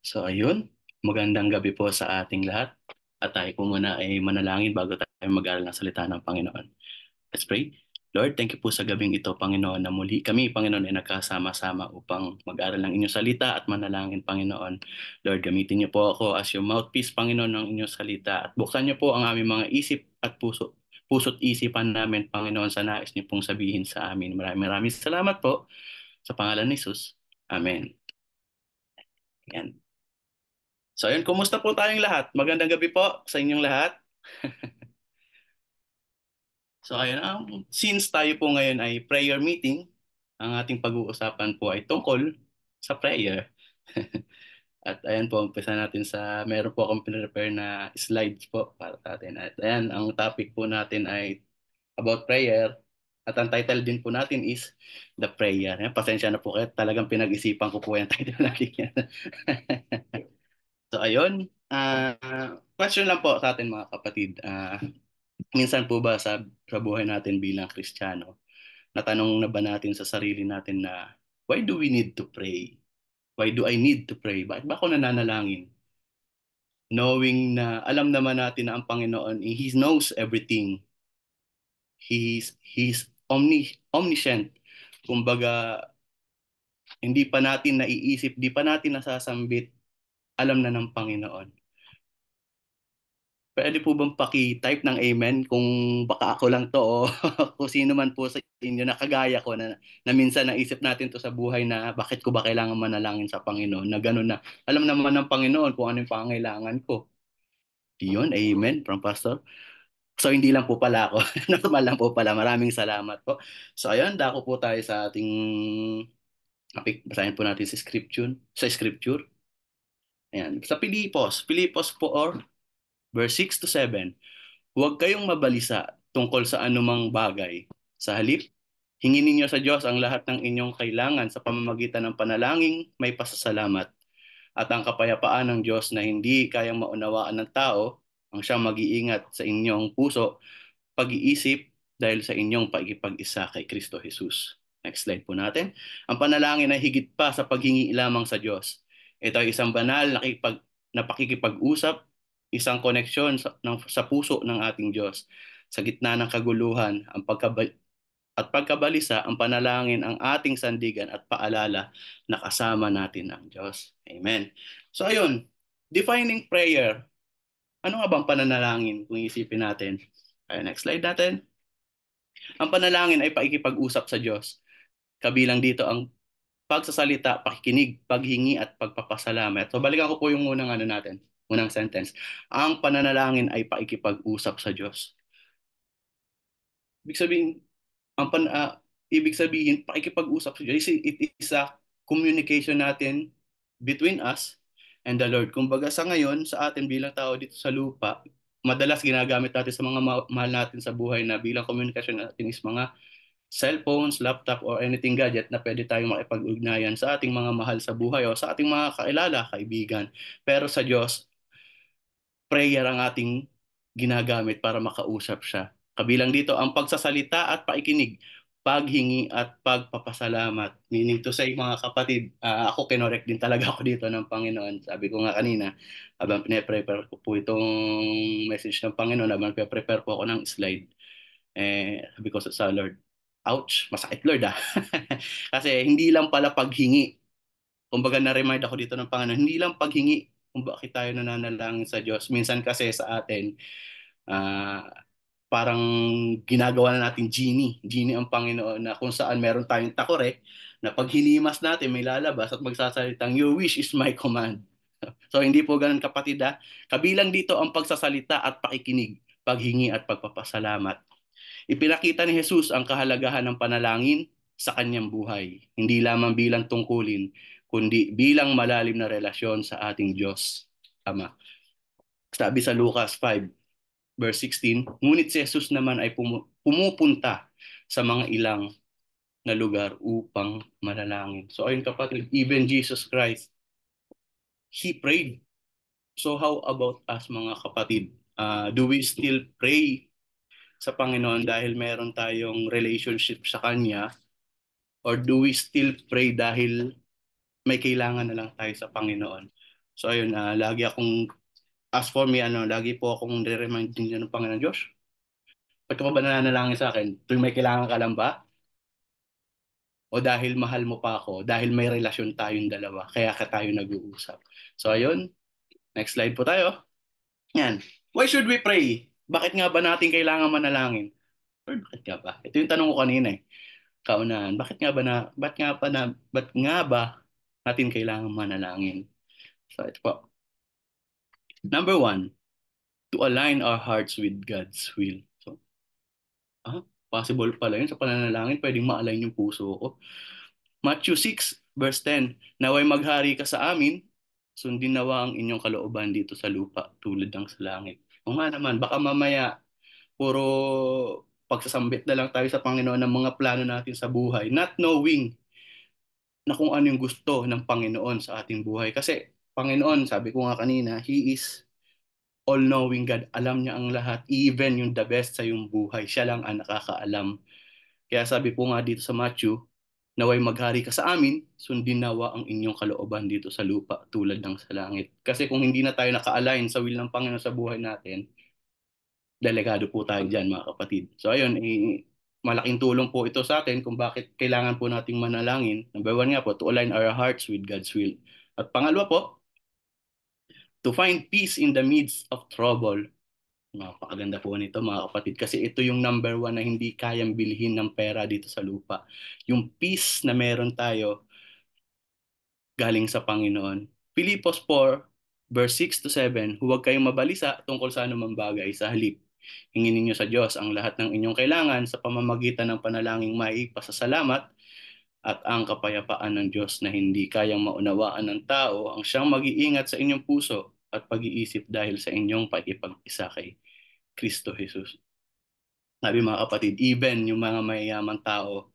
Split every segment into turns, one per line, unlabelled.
So ayun, magandang gabi po sa ating lahat. At tayo po muna ay manalangin bago tayo mag-aral ng salita ng Panginoon. Let's pray. Lord, thank you po sa gabing ito, Panginoon, na muli kami, Panginoon, ay nagkasama-sama upang mag-aral ng inyong salita at manalangin, Panginoon. Lord, gamitin niyo po ako as yung mouthpiece, Panginoon, ng inyong salita at buksan niyo po ang aming mga isip at puso't isipan namin, Panginoon, sa nais niyo pong sabihin sa amin. Maraming maraming salamat po sa pangalan ni Jesus. Amen. Yan. So ayun, kumusta po tayong lahat? Magandang gabi po sa inyong lahat. So ayun, since tayo po ngayon ay prayer meeting, ang ating pag-uusapan po ay tungkol sa prayer. At ayan po, umpisa natin meron po akong pinrepare na slides po para sa atin. At ayan, ang topic po natin ay about prayer. At ang title din po natin is The Prayer. Ayan, pasensya na po kayo, talagang pinag-isipan ko po yung title natin yan. So ayun, question lang po sa atin mga kapatid. Minsan po ba sa buhay natin bilang Kristiyano, natanong na ba natin sa sarili natin na why do we need to pray? Why do I need to pray? Bakit ba ako nananalangin? Knowing na alam naman natin na ang Panginoon, He knows everything. He's omniscient. Kumbaga, hindi pa natin naiisip, di pa natin nasasambit, alam na ng Panginoon. Pwede po bang paki-type ng amen kung baka ako lang to o kung sino man po sa inyo na kagaya ko na minsan naisip natin to sa buhay na bakit ko ba kailangan manalangin sa Panginoon na gano'n na alam naman ng Panginoon kung ano yung pangangailangan ko. Yun, amen from Pastor. So hindi lang po pala ako. Normal lang po pala. Maraming salamat po. So ayun, dako po tayo sa ating topic. Basahin po natin sa scripture. Ayan. Sa Pilipos 4, verse 6 to 7. Huwag kayong mabalisa tungkol sa anumang bagay. Sa halip, hingin ninyo sa Diyos ang lahat ng inyong kailangan sa pamamagitan ng panalangin, may pasasalamat. At ang kapayapaan ng Diyos na hindi kayang maunawaan ng tao, ang siyang mag-iingat sa inyong puso, pag-iisip dahil sa inyong pagkipag-isa kay Kristo Jesus. Next slide po natin. Ang panalangin ay higit pa sa paghingi lamang sa Diyos. Ito ay isang banal na pakikipag-usap, isang koneksyon sa puso ng ating Diyos. Sa gitna ng kaguluhan, at pagkabalisa, ang panalangin ang ating sandigan at paalala na kasama natin ang Diyos. Amen. So ayun, defining prayer. Ano nga bang pananalangin kung isipin natin? Ayun, next slide natin. Ang panalangin ay paikipag-usap sa Diyos. Kabilang dito ang pagsasalita, pakikinig, paghingi at pagpapasalamat. So balikan ko po yung unang sentence. Ang pananalangin ay paikipag-usap sa Diyos. Ibig sabihin, ang pan, ah, ibig sabihin, pakikipag-usap sa Diyos. It is a communication natin between us and the Lord. Kumbaga sa ngayon, sa atin bilang tao dito sa lupa, madalas ginagamit natin sa mga mahal natin sa buhay na bilang komunikasyon natin is mga cellphones, laptop, or anything gadget na pwede tayong makipag-ugnayan sa ating mga mahal sa buhay o sa ating mga kailala, kaibigan. Pero sa Diyos, prayer ang ating ginagamit para makausap siya. Kabilang dito ang pagsasalita at paikinig, paghingi at pagpapasalamat. Meaning to say mga kapatid, ako kinorek din talaga ako dito ng Panginoon. Sabi ko nga kanina, habang pine-prepare ko po itong message ng Panginoon, habang pine-prepare po ako ng slide, sabi ko sa Lord, ouch, masakit Lord ah. Kasi hindi lang pala paghingi. Kumbaga na-remind ako dito ng Panginoon, hindi lang paghingi kung bakit tayo nananalangin sa Diyos. Minsan kasi sa atin, ah, parang ginagawa na natin genie. Genie ang Panginoon na kung saan meron tayong takore na pag hinimas natin may lalabas at magsasalitang, your wish is my command. So hindi po ganun kapatid ha. Kabilang dito ang pagsasalita at pakikinig, paghingi at pagpapasalamat. Ipinakita ni Jesus ang kahalagahan ng panalangin sa kanyang buhay, hindi lamang bilang tungkulin, kundi bilang malalim na relasyon sa ating Diyos. Ama. Sabi sa Lucas 5, verse 16, ngunit si Jesus naman ay pumupunta sa mga ilang na lugar upang manalangin. So ayun kapatid, even Jesus Christ, He prayed. So how about us mga kapatid? Do we still pray sa Panginoon dahil meron tayong relationship sa Kanya? Or do we still pray dahil may kailangan na lang tayo sa Panginoon? So ayun, lagi akong, as for me, lagi po akong re-remind din ng Panginoon Diyos. Ba't ka pa ba nananalangin sa akin? Tuwing may kailangan ka lang ba? O dahil mahal mo pa ako? Dahil may relasyon tayong dalawa, kaya ka tayo nag-uusap. So ayun, next slide po tayo. Yan. Why should we pray? Bakit nga ba natin kailangan manalangin? Or bakit nga ba? Ito yung tanong ko kanina eh. Kaunahan. Bakit nga ba natin kailangan manalangin? So ito po. Number one, to align our hearts with God's will. So, possible pala yun sa pananalangin, pwedeng ma-align yung puso ko. Matthew 6, verse 10, naway maghari ka sa amin, sundin nawa ang inyong kalooban dito sa lupa, tulad ng sa langit. O nga naman, baka mamaya, puro pagsasambit na lang tayo sa Panginoon ng mga plano natin sa buhay, not knowing na kung ano yung gusto ng Panginoon sa ating buhay. Kasi, Panginoon, sabi ko nga kanina, He is all-knowing God. Alam niya ang lahat, even yung the best sa yung buhay. Siya lang ang nakakaalam. Kaya sabi po nga dito sa Matthew, naway maghari ka sa amin, sundin nawa ang inyong kalooban dito sa lupa tulad ng sa langit. Kasi kung hindi na tayo naka-align sa will ng Panginoon sa buhay natin, delikado po tayo dyan mga kapatid. So ayun, malaking tulong po ito sa atin kung bakit kailangan po nating manalangin. Number one nga po, to align our hearts with God's will. At pangalawa po, to find peace in the midst of trouble. Napakaganda po nito mga kapatid kasi ito yung number one na hindi kayang bilhin ng pera dito sa lupa. Yung peace na meron tayo galing sa Panginoon. Filipos 4, verse 6 to 7, huwag kayong mabalisa tungkol sa anumang bagay sa halip. Hingin ninyo sa Diyos ang lahat ng inyong kailangan sa pamamagitan ng panalangin may pasasalamat at ang kapayapaan ng Diyos na hindi kayang maunawaan ng tao ang siyang mag-iingat sa inyong puso at pag-iisip dahil sa inyong pakikipag-isa kay Kristo Jesus. Sabi mga kapatid, even yung mga mayayamang tao,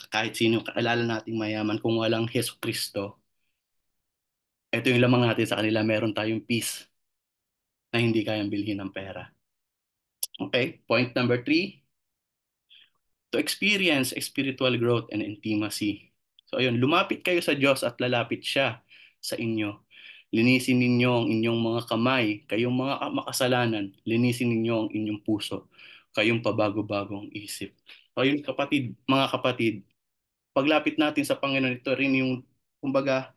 kahit sino kakilala nating mayaman, kung walang Heso Kristo, ito yung lamang natin sa kanila, meron tayong peace na hindi kayang bilhin ng pera. Okay, point number three, to experience spiritual growth and intimacy. So ayun, lumapit kayo sa Diyos at lalapit siya sa inyo. Linisin ninyo ang inyong mga kamay, kayong mga makasalanan. Linisin ninyo ang inyong puso, kayong pabago-bagong isip. So ayun kapatid, mga kapatid, paglapit natin sa Panginoon, ito rin yung, kumbaga,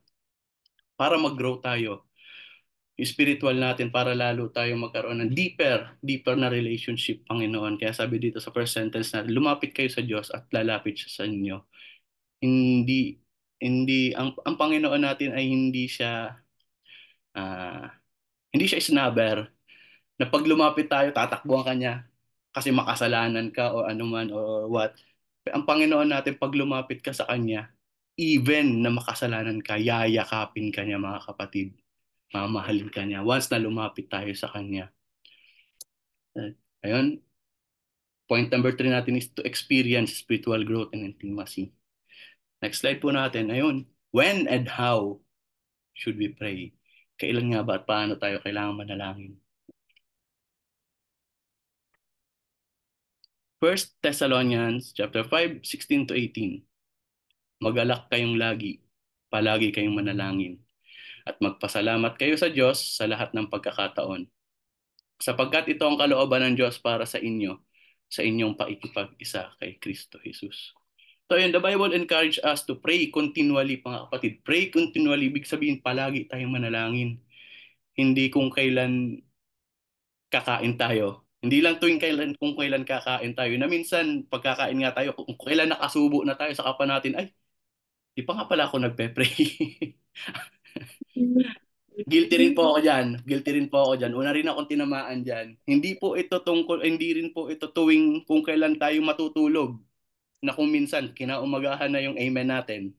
para mag-grow tayo yung spiritual natin para lalo tayo magkaroon ng deeper na relationship, Panginoon. Kaya sabi dito sa first sentence natin, lumapit kayo sa Diyos at lalapit siya sa inyo. Hindi, ang Panginoon natin ay ah, hindi siya snubber na pag lumapit tayo, tatakbuhan ka niya kasi makasalanan ka o anuman or what. Ang Panginoon natin, pag lumapit ka sa Kanya, even na makasalanan ka, yayakapin ka niya mga kapatid. Mamahalin ka niya once na lumapit tayo sa Kanya. Ayun, point number three natin is to experience spiritual growth and intimacy. Next slide po natin. Ayun, when and how should we pray? Kailan nga ba at paano tayo kailangan manalangin? First Thessalonians chapter 5, 16 to 18. Magalak kayong lagi, palagi kayong manalangin, at magpasalamat kayo sa Diyos sa lahat ng pagkakataon. Sapagkat ito ang kalooban ng Diyos para sa inyo, sa inyong pakikipag-isa kay Kristo Jesus. So yun, the Bible encourage us to pray continually, mga kapatid. Pray continually, ibig sabihin palagi tayong manalangin. Hindi kung kailan kakain tayo. Hindi lang tuwing kailan, kung kailan kakain tayo. Na minsan, pagkakain nga tayo, kung kailan nakasubo na tayo, saka pa natin, ay, di pa nga pala ako nagpe-pray. Guilty rin po ako dyan. Guilty rin po ako dyan. Una rin akong tinamaan dyan. Hindi rin po ito tuwing kung kailan tayo matutulog. Na kung minsan, kinaumagahan na yung amen natin.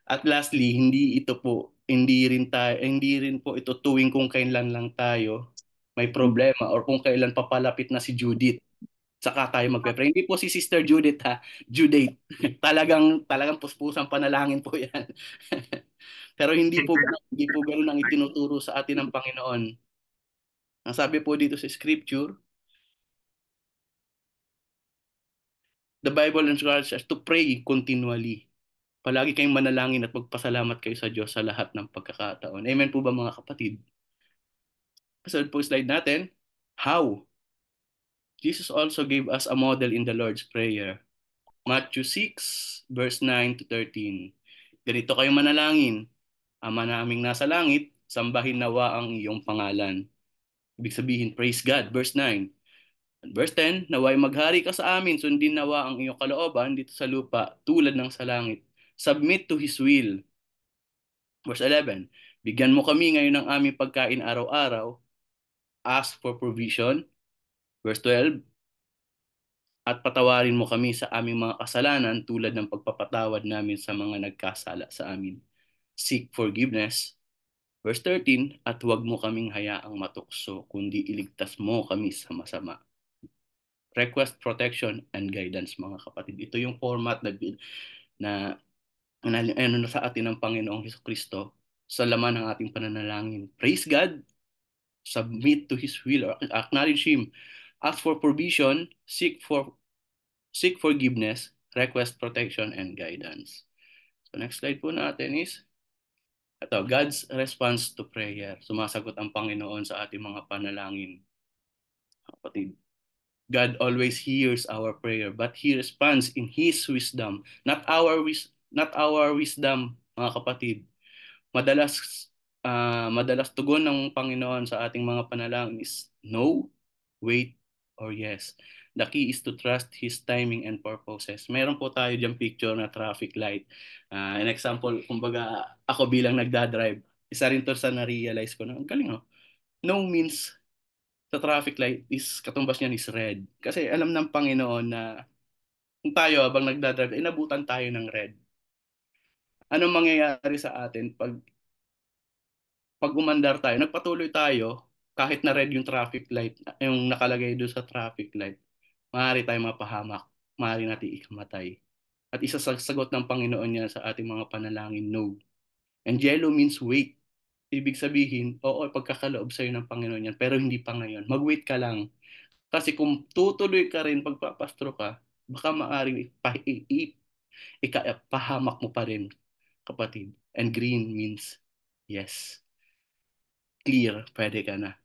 At lastly, hindi rin po ito tuwing kung kailan lang tayo may problema or kung kailan papalapit na si Judith saka tayo magpe-pray. Hindi po si Sister Judith ha, Judith. Talagang puspusan panalangin po 'yan. Pero hindi po ganoon ang itinuturo sa atin ng Panginoon. Ang sabi po dito sa scripture, the Bible encourages us to pray continually. Palagi kayong manalangin at magpasalamat kayo sa Diyos sa lahat ng pagkakataon. Amen po ba mga kapatid? Kasunod po slide natin. How? Jesus also gave us a model in the Lord's Prayer. Matthew 6, verse 9 to 13. Ganito kayo manalangin. Ama naming nasa langit, sambahin nawa ang iyong pangalan. Ibig sabihin, praise God. Verse 9. And verse 10, naway maghari ka sa amin, sundin nawa ang iyong kalooban dito sa lupa, tulad ng sa langit. Submit to His will. Verse 11, bigyan mo kami ngayon ng aming pagkain araw-araw. Ask for provision. Verse 12, at patawarin mo kami sa aming mga kasalanan tulad ng pagpapatawad namin sa mga nagkasala sa amin. Seek forgiveness. Verse 13, at huwag mo kaming hayaang matukso, kundi iligtas mo kami sa masama. Request protection and guidance, mga kapatid. Ito yung format na, ano na sa atin ng Panginoong Hesukristo sa laman ng ating pananalangin. Praise God, submit to His will, or acknowledge Him, ask for provision, seek forgiveness, request protection and guidance. So next slide po natin is ito, God's response to prayer. Sumasagot ang Panginoon sa ating mga panalangin. Kapatid, God always hears our prayer, but He responds in His wisdom, not our wisdom, mga kapatid. Madalas madalas tugon ng Panginoon sa ating mga panalangin is no, wait, or yes. The key is to trust His timing and purposes. Meron po tayo diyang picture na traffic light. An example, kumbaga ako bilang nagdadrive, isa rin to sa na-realize ko na ang galing, no? No means sa traffic light is katumbas niyan is red. Kasi alam ng Panginoon na kung tayo habang nagdadrive, inabutan tayo ng red. Anong mangyayari sa atin pag umandar tayo, nagpatuloy tayo kahit na red yung traffic light, yung nakalagay doon sa traffic light, maaari tayo mapahamak, maaari natin ikamatay. At isa sa sagot ng Panginoon niya sa ating mga panalangin, no. And yellow means wait. Ibig sabihin, oo, pagkakaloob sa'yo ng Panginoon yan, pero hindi pa ngayon. Mag-wait ka lang. Kasi kung tutuloy ka rin, pagpapastro ka, baka maaring ikapahamak mo pa rin, kapatid. And green means yes. Clear, pwede ka na.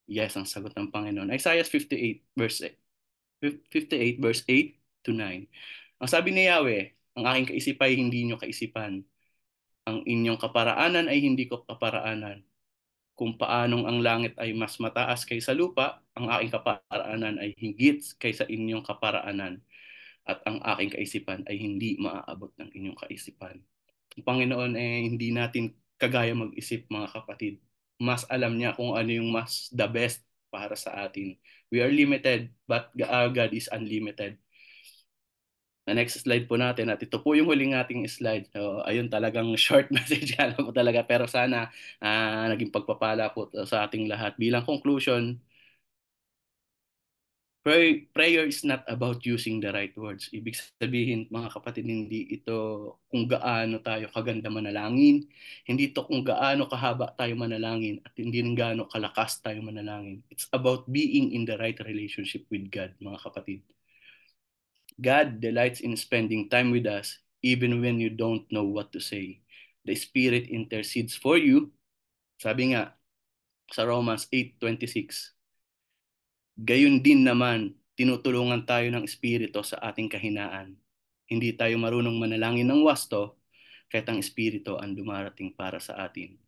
Yes, ang sagot ng Panginoon. Isaiah 58 verse 58 verse 8 to 9. Ang sabi ni Yahweh, ang aking kaisipan ay hindi nyo kaisipan. Ang inyong kaparaanan ay hindi ko kaparaanan. Kung paanong ang langit ay mas mataas kaysa lupa, ang aking kaparaanan ay higit kaysa inyong kaparaanan. At ang aking kaisipan ay hindi maaabot ng inyong kaisipan. Ang Panginoon ay hindi natin kagaya mag-isip, mga kapatid. Mas alam niya kung ano yung mas the best para sa atin. We are limited, but our God is unlimited. Na next slide po natin at ito po yung huling ating slide. So, ayun talagang short message po talaga pero sana naging pagpapala po sa ating lahat. Bilang conclusion, prayer is not about using the right words. Ibig sabihin, mga kapatid, hindi ito kung gaano tayo kaganda manalangin, hindi ito kung gaano kahaba tayo manalangin, at hindi rin gaano kalakas tayo manalangin. It's about being in the right relationship with God, mga kapatid. God delights in spending time with us even when you don't know what to say. The Spirit intercedes for you. Sabi nga sa Romans 8:26, gayon din naman, tinutulungan tayo ng Espiritu sa ating kahinaan. Hindi tayo marunong manalangin ng wasto, kahit ang Espiritu ang dumarating para sa atin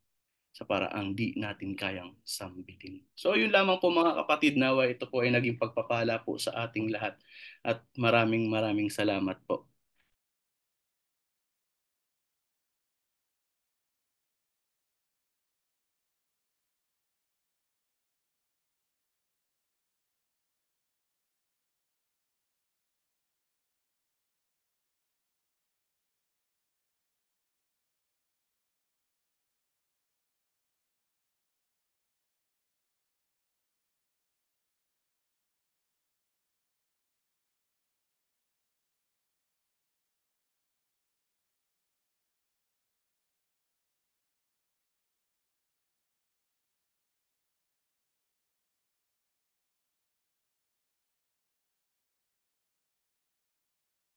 sa paraang di natin kayang sambitin. So yun lamang po mga kapatid, nawa ito po ay naging pagpapala po sa ating lahat at maraming salamat po.